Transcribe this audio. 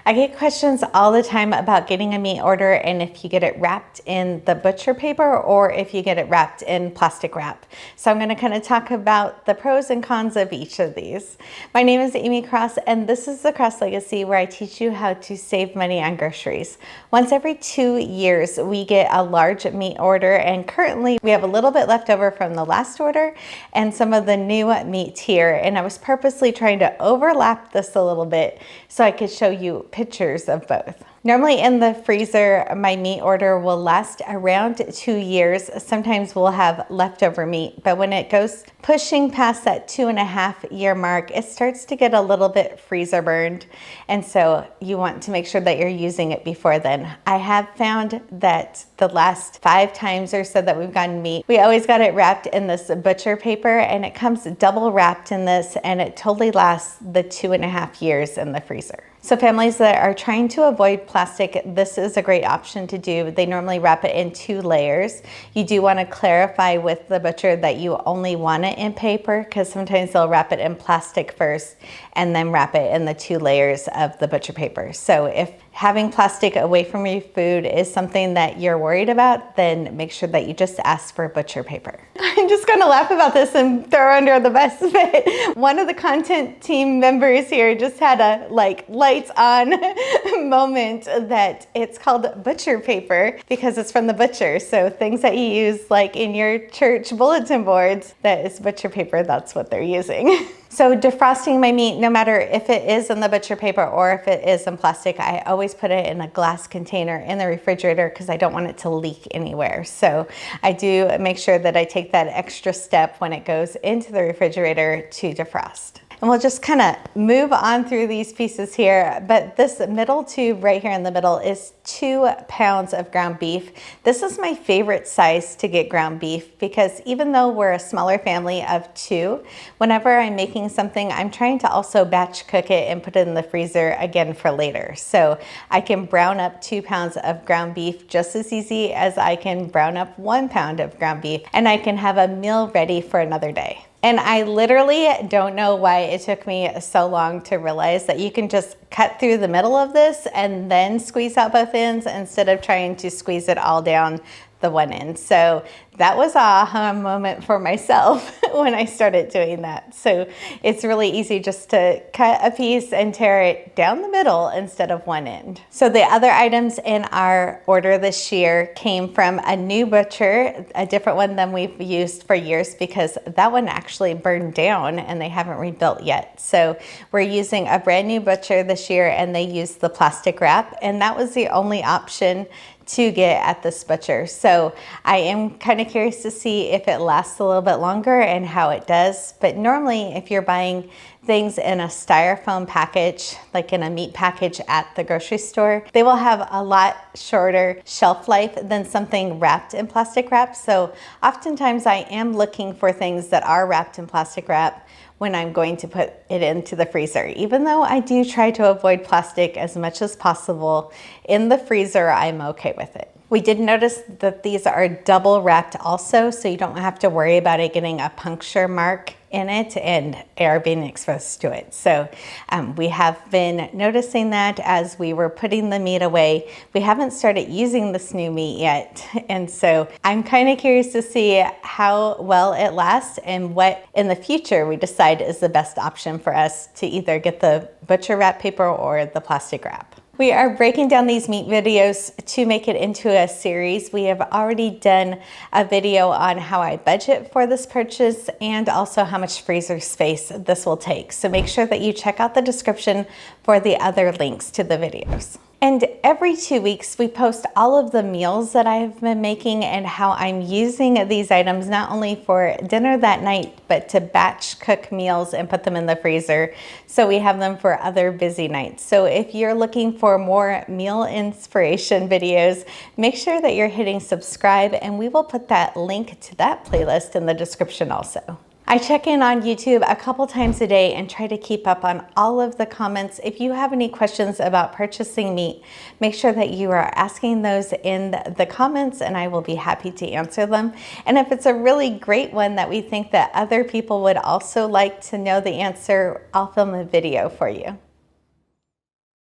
I get questions all the time about getting a meat order and if you get it wrapped in the butcher paper or if you get it wrapped in plastic wrap. So I'm going to kind of talk about the pros and cons of each of these. My name is Amy Cross and this is the Cross Legacy, where I teach you how to save money on groceries. Once every 2 years we get a large meat order, and currently we have a little bit left over from the last order and some of the new meat here, and I was purposely trying to overlap this a little bit so I could show you pictures of both. Normally in the freezer, my meat order will last around 2 years. Sometimes we'll have leftover meat, but when it goes pushing past that 2.5-year mark, it starts to get a little bit freezer burned. And so you want to make sure that you're using it before then. I have found that the last 5 times or so that we've gotten meat, we always got it wrapped in this butcher paper, and it comes double wrapped in this, and it totally lasts the 2.5 years in the freezer. So families that are trying to avoid plastic, this is a great option to do. They normally wrap it in 2 layers. You do want to clarify with the butcher that you only want it in paper, because sometimes they'll wrap it in plastic first and then wrap it in the 2 layers of the butcher paper. So if having plastic away from your food is something that you're worried about, then make sure that you just ask for butcher paper. I'm just gonna laugh about this and throw under the bus, but one of the content team members here just had a lights on moment that it's called butcher paper because it's from the butcher. So things that you use like in your church bulletin boards, that is butcher paper, that's what they're using. So defrosting my meat, no matter if it is in the butcher paper or if it is in plastic, I always put it in a glass container in the refrigerator because I don't want it to leak anywhere. So I do make sure that I take that extra step when it goes into the refrigerator to defrost. And we'll just kind of move on through these pieces here. But this middle tube right here in the middle is 2 pounds of ground beef. This is my favorite size to get ground beef because even though we're a smaller family of 2, whenever I'm making something, I'm trying to also batch cook it and put it in the freezer again for later. So I can brown up 2 pounds of ground beef just as easy as I can brown up 1 pound of ground beef, and I can have a meal ready for another day. And I literally don't know why it took me so long to realize that you can just cut through the middle of this and then squeeze out both ends instead of trying to squeeze it all down the one end. So that was an aha moment for myself when I started doing that. So it's really easy just to cut a piece and tear it down the middle instead of one end. So the other items in our order this year came from a new butcher, a different one than we've used for years because that one actually burned down and they haven't rebuilt yet. So we're using a brand new butcher this year, and they used the plastic wrap, and that was the only option to get at this butcher. So I am kind of curious to see if it lasts a little bit longer and how it does. But normally if you're buying things in a styrofoam package, like in a meat package at the grocery store, they will have a lot shorter shelf life than something wrapped in plastic wrap. So oftentimes I am looking for things that are wrapped in plastic wrap when I'm going to put it into the freezer. Even though I do try to avoid plastic as much as possible, in the freezer, I'm okay with it. We did notice that these are double wrapped also, so you don't have to worry about it getting a puncture mark in it and air being exposed to it. So we have been noticing that as we were putting the meat away. We haven't started using this new meat yet, and so I'm kind of curious to see how well it lasts and what in the future we decide is the best option for us to either get the butcher wrap paper or the plastic wrap. We are breaking down these meat videos to make it into a series. We have already done a video on how I budget for this purchase and also how much freezer space this will take. So make sure that you check out the description for the other links to the videos. And every 2 weeks, we post all of the meals that I've been making and how I'm using these items not only for dinner that night, but to batch cook meals and put them in the freezer. So we have them for other busy nights. So if you're looking for more meal inspiration videos, make sure that you're hitting subscribe, and we will put that link to that playlist in the description also. I check in on YouTube a couple times a day and try to keep up on all of the comments. If you have any questions about purchasing meat, make sure that you are asking those in the comments and I will be happy to answer them. And if it's a really great one that we think that other people would also like to know the answer, I'll film a video for you.